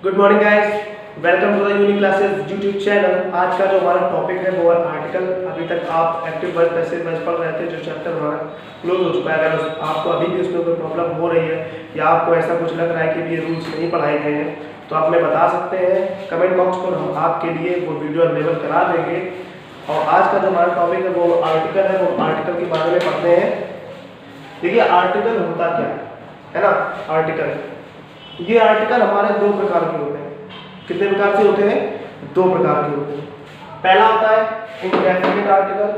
Good morning guys, welcome to the unique classes YouTube channel. आज का जो हमारा टॉपिक है वो है आर्टिकल। अभी तक आप एक्टिव वर्ब पैसिव वॉइस पढ़ रहे थे, जो चैप्टर हमारा क्लोज हो चुका है। अगर आपको अभी भी उसमें कोई प्रॉब्लम हो रही है या आपको ऐसा कुछ लग रहा है कि ये रूल्स नहीं पढ़ाए गए हैं, तो आप हमें बता सकते हैं कमेंट बॉक्स पर। हम आपके लिए वो वीडियो अवेलेबल करा देंगे। और आज का जो हमारा टॉपिक है वो आर्टिकल है। वो आर्टिकल के बारे में पढ़ते हैं। देखिए, आर्टिकल होता क्या है ना। आर्टिकल, ये आर्टिकल हमारे दो प्रकार के होते हैं। कितने प्रकार से होते हैं? दो प्रकार के होते हैं। पहला होता है इंडेफिनिट आर्टिकल,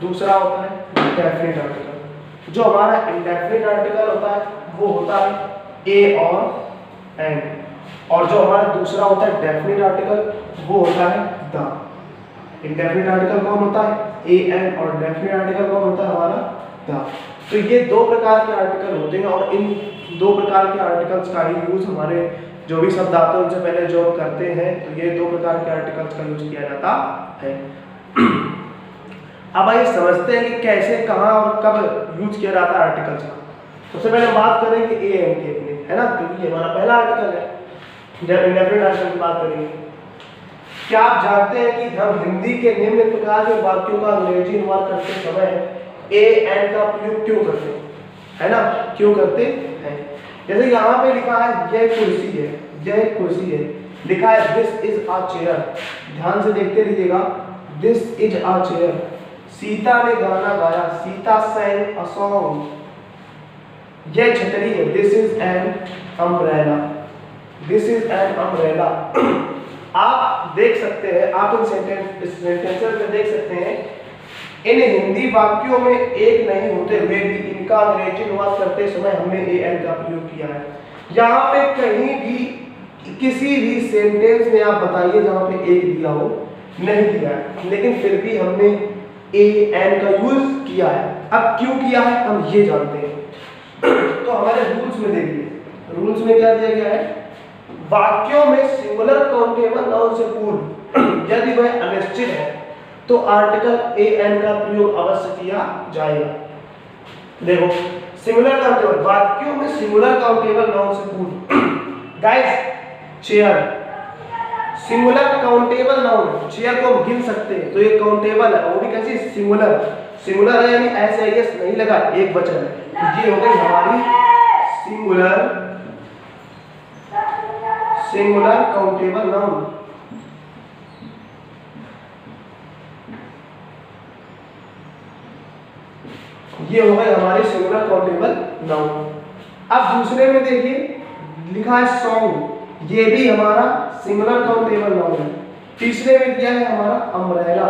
दूसरा होता है डेफिनिट आर्टिकल। जो हमारा इंडेफिनिट आर्टिकल होता है वो होता है ए और एन, और जो हमारा दूसरा होता है डेफिनिट आर्टिकल वो होता है द। इंडेफिनिट आर्टिकल कौन होता है? ए एन, और डेफिनिट आर्टिकल कौन होता है? हमारा द। तो ये दो प्रकार के आर्टिकल होते हैं, और इन दो प्रकार के आर्टिकल्स का ही यूज हमारे जो भी शब्द आते हैं उनसे पहले जो करते हैं, तो ये दो प्रकार के आर्टिकल्स का यूज किया जाता है। अब आइए समझते हैं कि कैसे, कहाँ और कब यूज किया जाता है आर्टिकल्स का। सबसे पहले बात करेंगे ए एन के लिए, है ना, क्योंकि ये हमारा पहला आर्टिकल है। जब इंडेफिनिट आर्टिकल की बात करेंगे, क्या आप जानते हैं कि हम हिंदी के निम्न प्रकार के वाक्यों का अंग्रेजी अनुवाद करते समय ए एन का प्रयोग क्यों करते हैं, है ना, क्यों करते हैं? जैसे यहाँ पे लिखा है यह कुर्सी है, यह कुर्सी है। लिखा है दिस इज अ चेयर। ध्यान से देखते रहिएगा, this is a chair. Sita ने गाना गाया, सीता sang a song। यह छतरी है, this is an umbrella, this is an umbrella. आप देख सकते हैं, आप इन सेंटेंसेस में देख सकते हैं, इन हिंदी वाक्यों में एक नहीं होते हुए भी इनका अंग्रेजी अनुवाद करते समय हमने ए एन का प्रयोग किया है। यहाँ पे कहीं भी किसी भी सेंटेंस में आप बताइए जहाँ पे एक दिया हो, नहीं दिया है, लेकिन फिर भी हमने ए एन का यूज किया है। अब क्यों किया है हम ये जानते हैं। तो हमारे रूल्स में देखिए, रूल्स में क्या दिया गया है? वाक्यों में सिंगुलर काउंटेबल नाउन से पूर्व यदि वह अनिश्चित है तो आर्टिकल ए एन का प्रयोग अवश्य किया जाएगा। देखो, सिंगुलर काउंटेबल, वाक्यों में सिंगुलर काउंटेबल नाउन से पूर्व। Guys, chair singular countable noun, chair को हम गिन सकते हैं, तो ये काउंटेबल है, वो भी कैसी? सिंगुलर। सिंगुलर है यानी एस आई एस नहीं लगा, एक वचन है, तो ये हो गई हमारी सिंगुलर काउंटेबल नाउन। ये हो गई हमारी सिंगुलर काउंटेबल नाउन। अब दूसरे में देखिए लिखा है सॉन्ग, ये भी हमारा सिंगुलर काउंटेबल नाउन है। तीसरे में दिया है हमारा अम्ब्रेला,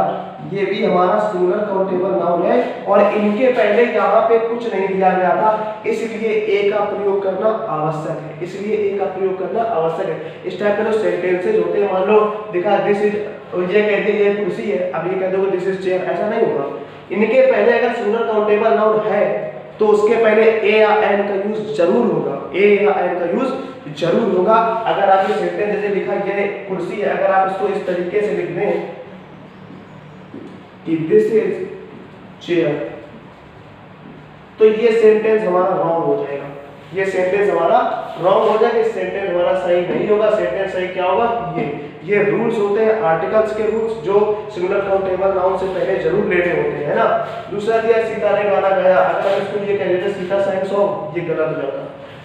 ये भी हमारा सिंगुलर काउंटेबल नाउन है, और इनके पहले यहाँ पे कुछ नहीं दिया गया था, इसलिए ए का प्रयोग करना आवश्यक है। इसलिए ए का प्रयोग करना आवश्यक है। इस टाइप के जो सेंटेंसेज होते हैं, मान लो दिखा दिस इज, ये कहते हैं ये कुर्सी है, अब ये कह दो दिस इज चेयर, ऐसा नहीं होगा। इनके पहले अगर सिंगुलर काउंटेबल नाउन है तो उसके पहले ए या एन का यूज जरूर होगा, ए या एन का यूज जरूर होगा। अगर आप ये सेंटेंस जैसे लिखा ये कुर्सी है, अगर आप इसको इस तरीके से लिख दें कि दिस इज चेयर, तो ये सेंटेंस हमारा रॉन्ग हो जाएगा। ये सेंटेंस हमारा रॉन्ग हो जाएगा, सेंटेंस हमारा सही नहीं होगा। सेंटेंस सही क्या होगा? ये रूल्स होते हैं आर्टिकल्स के रूल्स, जो सिंगुलर काउंटेबल नाउन से पहले जरूर लेने होते हैं, है ना। दूसरा दिया सीता ने गाना गाया, अगर हम इसको ये कह देते सीता sang song, ये गलत हो जाता।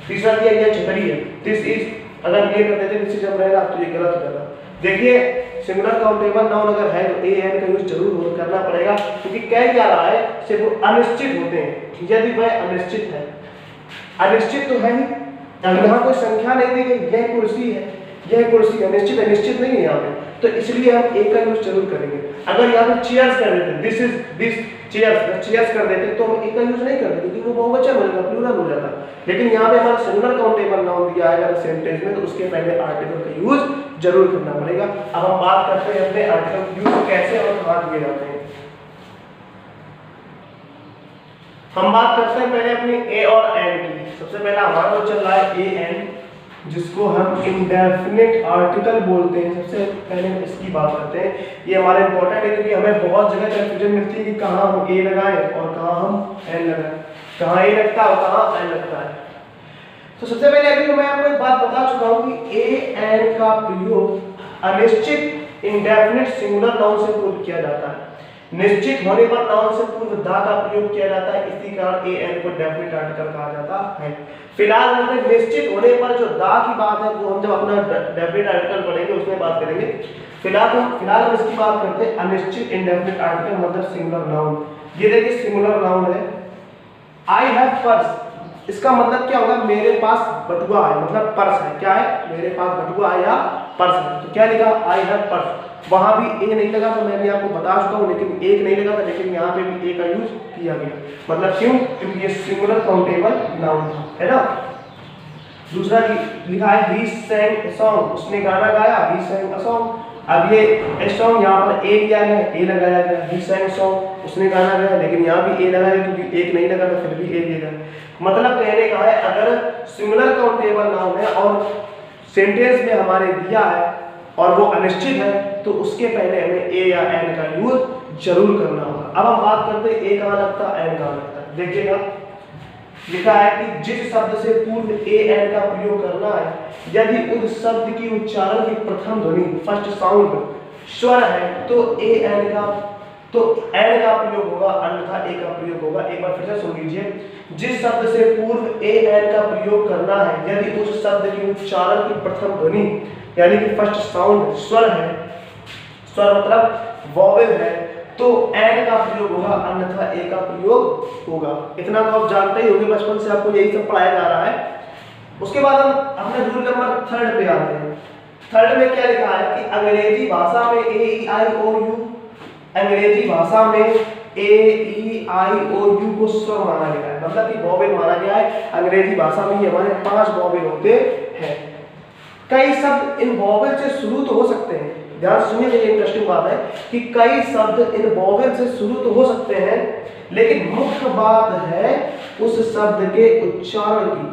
तीसरा दिया ये छतरी है, दिस इज, अगर ये कर देते दिस इज अम्ब्रेला, तो ये गलत हो जाता। देखिए, सिंगुलर काउंटेबल नाउन अगर है तो ए एन का यूज जरूर करना पड़ेगा, क्योंकि कह क्या रहा है, सिर्फ अनिश्चित होते हैं। यदि वह अनिश्चित है, अनिश्चित तो है ही, यहाँ कोई संख्या नहीं दी गई, यह कुर्सी है, यह कुर्सी है, निश्चित है, निश्चित नहीं है यहाँ पे, तो इसलिए हम ए का यूज जरूर करेंगे। अगर यहाँ पे चेयर्स कर देते, this is this chairs, chairs कर देते तो हम ए का यूज नहीं करते, क्योंकि वो बहुवचन हो जाता, प्लूरल हो जाता। लेकिन यहाँ पे हमारा सिंगुलर काउंटेबल नाउन दिया है अगर सेंटेंस में, तो उसके पहले आर्टिकल का यूज जरूर करना पड़ेगा। अब हम बात करते हैं अपने आर्टिकल यूज कैसे और कहाँ किए जाते हैं। हम बात करते हैं पहले अपनी ए और एन की। सबसे पहला हमारा जो चल रहा है ए एन, जिसको हम इंडेफिनिट आर्टिकल बोलते हैं। सबसे पहले हम इसकी बात करते हैं। ये हमारे इंपॉर्टेंट है, क्योंकि हमें बहुत जगह कंफ्यूजन मिलती है कि कहाँ हम ए लगाएं और कहाँ हम एन लगाएं, कहाँ ए लगता है और कहाँ एन लगता है। तो सबसे पहले अभी मैं आपको एक बात बता चुका हूँ कि ए एन का प्रयोग अनिश्चित इंडेफिनिट सिंगुलर नाउन से पूर्व किया जाता है। निश्चित होने पर नाउन से पूर्व दा का प्रयोग किया जाता है, इसी कारण ए एन को डेफिनिट आर्टिकल कहा जाता है। फिलहाल हमने निश्चित होने पर जो दा की बात है वो हम जब अपना डेफिनिट आर्टिकल पढ़ेंगे उसमें बात करेंगे। फिलहाल हम इसकी बात करते हैं अनिश्चित इंडेफिनिट आर्टिकल मतलब सिंगुलर नाउन। ये देखिए सिंगुलर नाउन है, आई हैव पर्स, इसका मतलब क्या होगा, मेरे पास बटुआ है, मतलब पर्स है। क्या है, मेरे पास बटुआ है या पर्स है। तो क्या लिखा, आई हैव पर्स। वहां भी ए नहीं लगा तो मैं भी आपको बता चुका हूं, लेकिन एक नहीं लगा था, लेकिन यहाँ पे भी ए का यूज किया गया। मतलब क्यों, क्योंकि ये सिंगुलर काउंटेबल नाउन है ना। दूसरा लिखा है ही sang a song, उसने गाना गाया, ही sang a song। अब ये ए सॉन्ग यहाँ पर ए लिया गया, ए लगाया गया, ही sang a song, उसने गाना गाया, लेकिन यहाँ भी ए लगाया क्योंकि एक नहीं लगा तो फिर भी ए लिया गया। मतलब कहने का है अगर सिंगुलर काउंटेबल नाउन है और सेंटेंस में हमारे दिया है और वो अनिश्चित है तो उसके पहले हमें ए या एन का यूज जरूर करना होगा। अब हम बात करते हैं ए कहाँ लगता है, एन कहाँ लगता है। देखिएगा लिखा है कि जिस शब्द से पूर्व ए एन का प्रयोग करना है, यदि उस शब्द की उच्चारण की प्रथम ध्वनि फर्स्ट साउंड स्वर है तो ए एन का प्रयोग होगा, अन्यथा ए का प्रयोग होगा। एक बार फिर से सुन लीजिए, जिस शब्द से पूर्व ए एन का प्रयोग करना है, यदि उस शब्द की उच्चारण की प्रथम ध्वनि यानी कि फर्स्ट साउंड स्वर है, स्वर मतलब वॉवेल है, तो एन का प्रयोग होगा, अन्यथा ए का प्रयोग होगा। इतना तो आप जानते ही होंगे, बचपन से आपको यही सब पढ़ाया जा रहा है। उसके बाद हम अपने रूल नंबर 3 पे आते हैं। 3 में क्या लिखा है कि अंग्रेजी भाषा में ए ई आई ओ यू, अंग्रेजी भाषा में ए ई आई ओ यू को स्वर माना गया है, मतलब कि वॉवेल माना गया है। अंग्रेजी भाषा में हमारे 5 वॉवेल होते हैं। कई शब्द इन वॉवेल से शुरू तो हो सकते हैं, ध्यान सुनिए, ये इंटरेस्टिंग बात है कि कई शब्द इन वॉवेल से शुरू तो हो सकते हैं, लेकिन मुख्य बात है उस शब्द के उच्चारण की।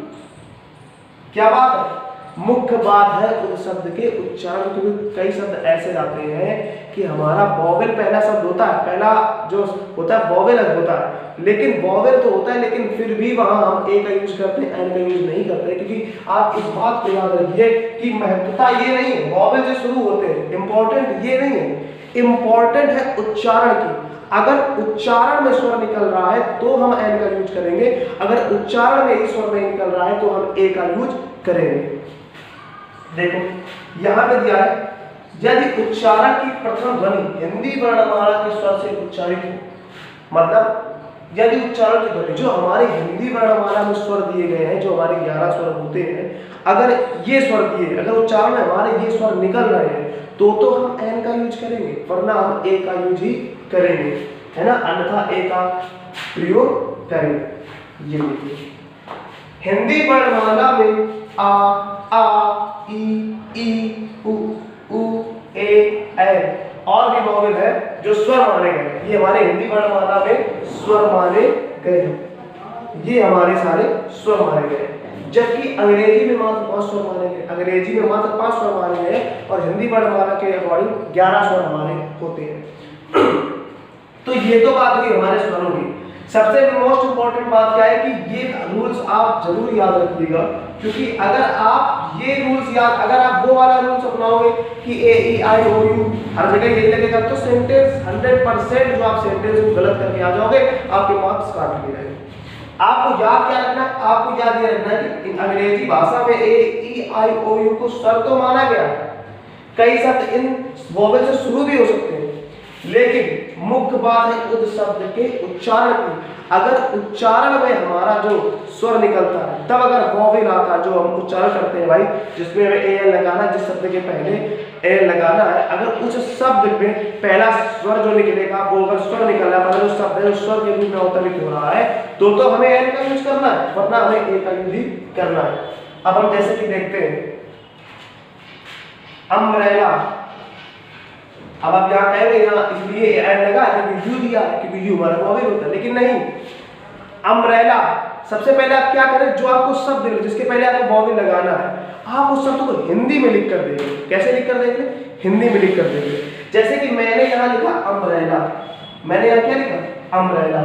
क्या बात है, मुख्य बात है उस शब्द के उच्चारण की। कई शब्द ऐसे आते हैं कि हमारा वॉवेल पहला शब्द होता है, पहला जो होता है वॉवेल होता है, लेकिन वॉवेल तो होता है, लेकिन फिर भी वहां हम ए का यूज करते हैं, एन का यूज नहीं करते, क्योंकि आप इस बात को याद रखिए कि महत्वता ये नहीं है वॉवेल से शुरू होते हैं, इंपॉर्टेंट ये नहीं है, इंपॉर्टेंट है उच्चारण की। अगर उच्चारण में स्वर निकल रहा है तो हम एन का यूज करेंगे, अगर उच्चारण में ही स्वर नहीं निकल रहा है तो हम ए का यूज करेंगे। देखो यहां पे दिया है, यदि उच्चारण की प्रथम ध्वनि हिंदी वर्णमाला के स्वर से उच्चारित हो, मतलब यदि उच्चारण की ध्वनि जो हमारे हिंदी वर्णमाला में स्वर दिए गए हैं, जो हमारे 11 स्वर होते हैं, अगर ये स्वर दिए, अगर उच्चारण में हमारे ये स्वर निकल रहे हैं तो हम एन का यूज करेंगे, वरना हम ए का यूज ही करेंगे, है ना, अन्यथा ए का प्रयोग करेंगे। ये देखिए हिंदी वर्णमाला में आ ई उ ए और भी वॉवेल है जो स्वर माने गए, ये हमारे हिंदी वर्णमाला में स्वर माने गए हैं, ये हमारे सारे स्वर माने गए। जबकि अंग्रेजी में मात्र 5 स्वर माने गए, अंग्रेजी में मात्र 5 स्वर माने गए और हिंदी वर्णमाला के अकॉर्डिंग 11 स्वर हमारे होते हैं। तो ये तो बात हुई हमारे स्वरों की। सबसे मोस्ट इंपॉर्टेंट बात क्या है कि ये रूल्स आप जरूर याद रखिएगा, क्योंकि अगर आप ये रूल्स याद, अगर आप वो वाला रूल्स अपनाओगे कि ए ई आई ओ यू हर जगह यही लगेगा, तो सेंटेंस 100% जो आप सेंटेंस को गलत करके आ जाओगे, आपके मार्क्स काट लिए जाएंगे। आपको याद क्या रखना है, आपको याद ये रखना है कि अंग्रेजी भाषा में ए ई आई ओ यू को स्वर तो माना गया है, कई शब्द इन वॉवेल से शुरू भी हो सकते हैं, लेकिन मुख्य बात है उस शब्द के उच्चारण की। अगर उच्चारण में हमारा जो स्वर निकलता है, तब अगर वॉवेल आता है, जो हम उच्चारण करते हैं भाई, जिसमें हमें ए एन लगाना है, जिस शब्द के पहले ए एन लगाना है, अगर उस शब्द में पहला स्वर जो निकलेगा वो अगर स्वर निकल रहा है, मतलब उस शब्द है स्वर के रूप में अवतरित हो रहा है, तो हमें एन का यूज करना है, वरना हमें ए का यूज ही करना है। अब हम जैसे कि देखते हैं अम्ब्रेला, अब आप यहाँ कहेंगे यहाँ इसलिए एन लगा क्योंकि यू दिया है, क्योंकि यू हमारा वॉवेल होता है, लेकिन नहीं। अम्ब्रेला, सबसे पहले आप क्या करें, जो आपको शब्द मिले जिसके पहले आपको वॉवेल लगाना है, आप उस शब्द को हिंदी में लिख कर देंगे। कैसे लिख कर देंगे, हिंदी में लिख कर देंगे। जैसे कि मैंने यहाँ लिखा अम्ब्रेला, मैंने यहाँ क्या लिखा अम्ब्रेला।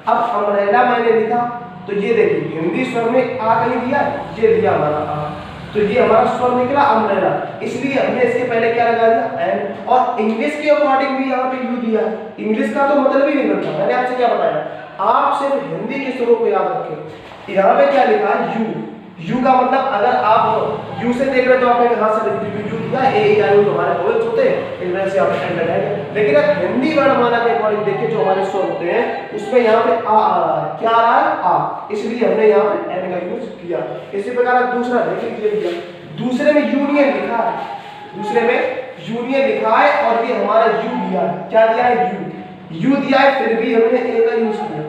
अब अम्ब्रेला मैंने लिखा तो ये देखिए हिंदी स्वर में आ कहीं दिया, ये दिया हमारा आ, तो ये हमारा स्वर निकला अम्ब्रेला, इसलिए हमने इसके पहले क्या लगा दिया एन। और इंग्लिश के अकॉर्डिंग भी यहाँ पे यू दिया। इंग्लिश का तो मतलब ही नहीं बनता, मैंने आपसे क्या बताया, आप सिर्फ हिंदी के स्वरों को याद रखें। यहाँ पे क्या लिखा है यू, यू का मतलब अगर आप यू से देख रहे तो आपने कहा से यू दिया, ए ई आई ओ हमारे वोवेल्स होते हैं, इस वजह से आप एन लगाएंगे। लेकिन अब हिंदी वर्णमाला के अकॉर्डिंग देखिए जो हमारे स्वर होते हैं उसमें यहाँ पे आ रहा है, क्या आ रहा है आ, इसलिए हमने यहाँ पे एन का यूज किया। इसी प्रकार दूसरा देख लीजिए, दूसरे में यूनियन लिखा है, दूसरे में यूनियन लिखा है और ये हमारा यू दिया है, क्या दिया है यू दिया है, फिर भी हमने ए का यूज किया,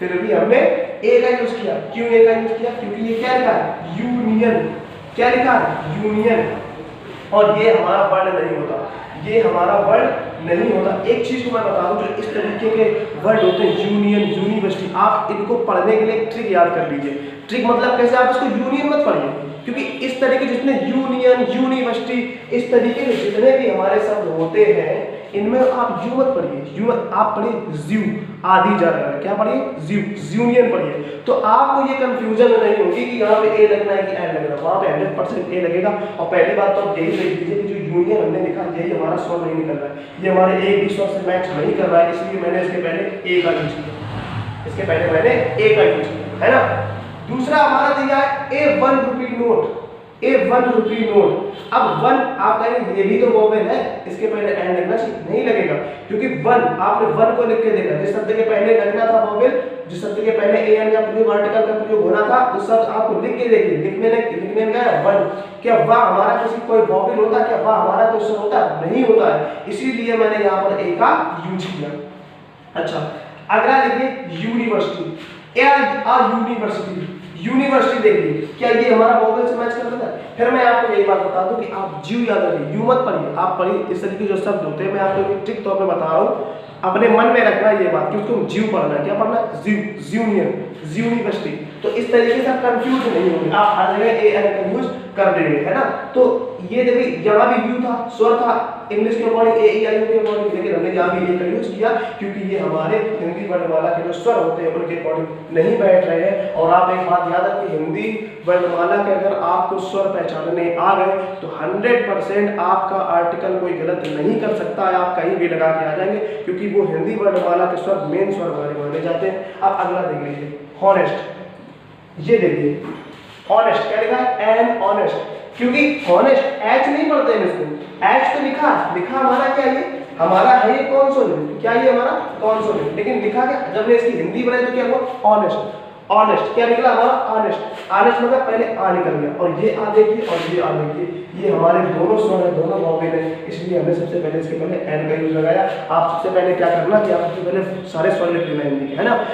फिर भी हमने ए का यूज किया। क्यों ए का यूज किया, क्योंकि ये क्या लिखा है यूनियन, क्या लिखा है यूनियन, और ये हमारा वर्ड नहीं होता, ये हमारा वर्ड नहीं होता। एक चीज को मैं बता दूं, जो इस तरीके के वर्ड होते हैं यूनियन, यूनिवर्सिटी, आप इनको पढ़ने के लिए एक ट्रिक याद कर लीजिए। ट्रिक मतलब कैसे, आप इसको यूनियन मत पढ़िए, क्योंकि इस तरीके जितने यूनियन, यूनिवर्सिटी, इस तरीके के जितने भी हमारे शब्द होते हैं इनमें आप यू मत पढ़िए, यू आप पढ़िए ज्यू, आदि जा रहा है, क्या पढ़िए ज्यू, यूनियन पढ़िए। तो आपको ये कंफ्यूजन नहीं होगी कि यहाँ पे ए लगना है कि एन लगना है, वहाँ पे 100% ए लगेगा। और पहली बात तो आप यही देख लीजिए कि जो यूनियन हमने लिखा यही हमारा स्वर नहीं निकल रहा है, ये हमारे एक भी स्वर से मैच नहीं कर रहा है, इसलिए मैंने इसके पहले ए का यूज किया, इसके पहले मैंने ए का यूज किया, है ना। दूसरा हमारा दिया है ए 1 रुपी नोट, ए 1 रुपी नोट। अब 1 आप कहेंगे ये भी तो वोवेल है, इसके पहले एन लगना चाहिए, नहीं लगेगा, क्योंकि 1 आपने 1 को लिख के देखा, जिस शब्द के पहले लगना था वोवेल, जिस शब्द के पहले ए एन का प्रयोग, आर्टिकल का प्रयोग होना था, उस शब्द आपको लिख के देखिए, लिखने में क्या है 1। क्या वाह हमारा किसी कोई वोवेल होता है, क्या वाह हमारा कोई स्वर होता है, नहीं होता है, इसीलिए मैंने यहाँ पर ए का यूज किया। अच्छा, अगला देखिए यूनिवर्सिटी, यूनिवर्सिटी, यूनिवर्सिटी देखिए क्या ये हमारा वोवेल से मैच करता है। फिर मैं आपको यही बात बता दूं कि आप ज्यू याद रखिए, यू मत पढ़िए, आप पढ़िए इस तरीके जो शब्द होते हैं, मैं आपको एक ट्रिक तौर पे बता रहा हूँ, अपने मन में रखना ये बात कि उसको ज्यू पढ़ना है, क्या पढ़ना है ज्यू, यूनियन, यूनिवर्सिटी। तो इस तरीके से आप कंफ्यूज नहीं होंगे, आप हर जगह ए एन का यूज कर देंगे, है ना। तो ये देखिए यहाँ भी यू था, स्वर था, इंग्लिश के अकॉर्डिंग ए ई आई ओ के अकॉर्डिंग, लेकिन हमने यहाँ भी ए का यूज किया क्योंकि ये हमारे हिंदी वर्णमाला के जो स्वर होते हैं उनके अकॉर्डिंग नहीं बैठ रहे हैं। और आप एक बात याद रखिए, हिंदी वर्णमाला के अगर आपको स्वर पहचानने आ गए तो 100% आपका आर्टिकल कोई गलत नहीं कर सकता है, आप कहीं भी लगा के आ जाएंगे, क्योंकि वो हिंदी वर्णमाला के स्वर मेन स्वर हमारे माने जाते हैं। आप अगला देख लीजिए, हॉनेस्ट, ये देखिए ऑनेस्ट, क्या लिखा है एन ऑनेस्ट, क्योंकि ऑनेस्ट एच नहीं पढ़ते हैं इसको, एच तो लिखा हमारा क्या ये हमारा है ये कॉन्सोनेंट, क्या ये हमारा कॉन्सोनेंट, लेकिन लिखा क्या, जब ने इसकी हिंदी बनाई तो क्या हुआ ऑनेस्ट, ऑनेस्ट क्या निकला हमारा ऑनेस्ट, ऑनेस्ट मतलब पहले आ निकल गया, और ये आ देखिए और ये आ देखिए, ये हमारे दोनों स्वर है, दोनों वोवेल है, इसलिए हमने सबसे पहले इसके पहले एन का यूज लगाया। आप सबसे पहले क्या करना कि आप सबसे पहले सारे स्वर लिख लेना हिंदी के, है ना,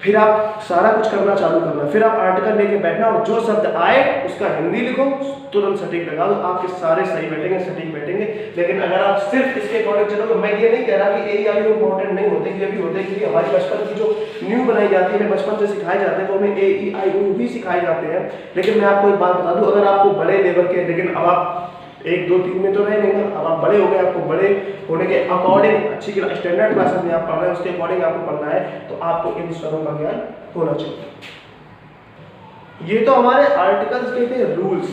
फिर आप सारा कुछ करना चालू करना, फिर आप आर्टिकल लेके बैठना और जो शब्द आए उसका हिंदी लिखो, तुरंत सटीक लगा दो, आपके सारे सही बैठेंगे, सटीक बैठेंगे। लेकिन अगर आप सिर्फ इसके अकॉर्डिंग चलोगे, मैं ये नहीं कह रहा कि ए ई आई ओ इंपॉर्टेंट नहीं होते, ये भी होते, क्योंकि हमारी बचपन की जो न्यू बनाई जाती है, बचपन से सिखाए जाते हैं, वो हमें ए ई आई ओ भी सिखाए जाते हैं। लेकिन मैं आपको एक बात बता दूं, अगर आपको बड़े लेवल के, लेकिन अब आप 1 2 3 में तो रहे नहीं ना, अब आप बड़े हो गए, आपको बड़े होने के अकॉर्डिंग अच्छी स्टैंडर्ड क्लासेस में आप पढ़ रहे हैं, उसके अकॉर्डिंग आपको पढ़ना है, तो आपको इन स्वरों का ज्ञान होना चाहिए। ये तो हमारे आर्टिकल्स के थे रूल्स,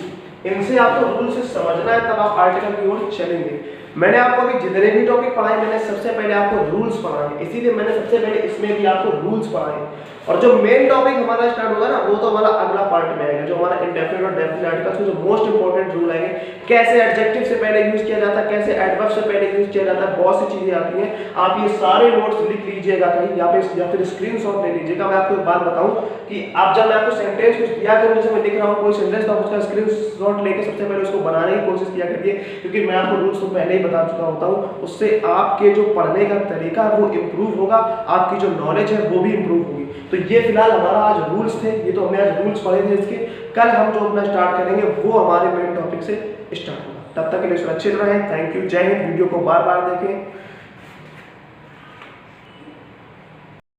इनसे आपको रूल से समझना है, तब आप आर्टिकल की ओर चलेंगे। मैंने आपको अभी जितने भी टॉपिक पढ़ाए, मैंने सबसे पहले आपको रूल्स पढ़ाए, इसीलिए मैंने सबसे पहले इसमें भी आपको रूल्स पढ़ाए। और जो मेन टॉपिक हमारा स्टार्ट होगा ना, वो तो हमारा अगला पार्ट में आएगा, जो हमारा इंडेफिनिट और डेफिनिट आर्टिकल्स के जो मोस्ट इंपॉर्टेंट रूल आएंगे, कैसे एडजेक्टिव से पहले यूज किया जाता है, कैसे एडवर्ब से पहले यूज किया जाता है, बहुत सी चीजें आती हैं। आप ये सारे नोट्स लिख लीजिएगा कहीं या फिर स्क्रीनशॉट ले लीजिएगा। मैं आपको एक बात बताऊं कि आप जब मैं आपको सेंटेंस कुछ दिया करूं, जैसे मैं लिख रहा हूं कोई सेंटेंस, तो आप उसका स्क्रीनशॉट लेके सबसे पहले उसको बनाने की कोशिश किया करिए, क्योंकि मैं आपको रूल्स तो पहले ही बता चुका होता हूं, उससे आपके जो पढ़ने का तरीका है वो इंप्रूव होगा, आपकी जो नॉलेज है वो भी इंप्रूव होगी। तो ये फिलहाल हमारा आज रूल्स थे, ये तो हमने आज रूल्स पढ़े थे इसके। कल हम जो अपना स्टार्ट करेंगे वो हमारे मेन टॉपिक से स्टार्ट होगा। तब तक के लिए सुरक्षित रहें, थैंक यू, जय हिंद। वीडियो को बार बार देखें।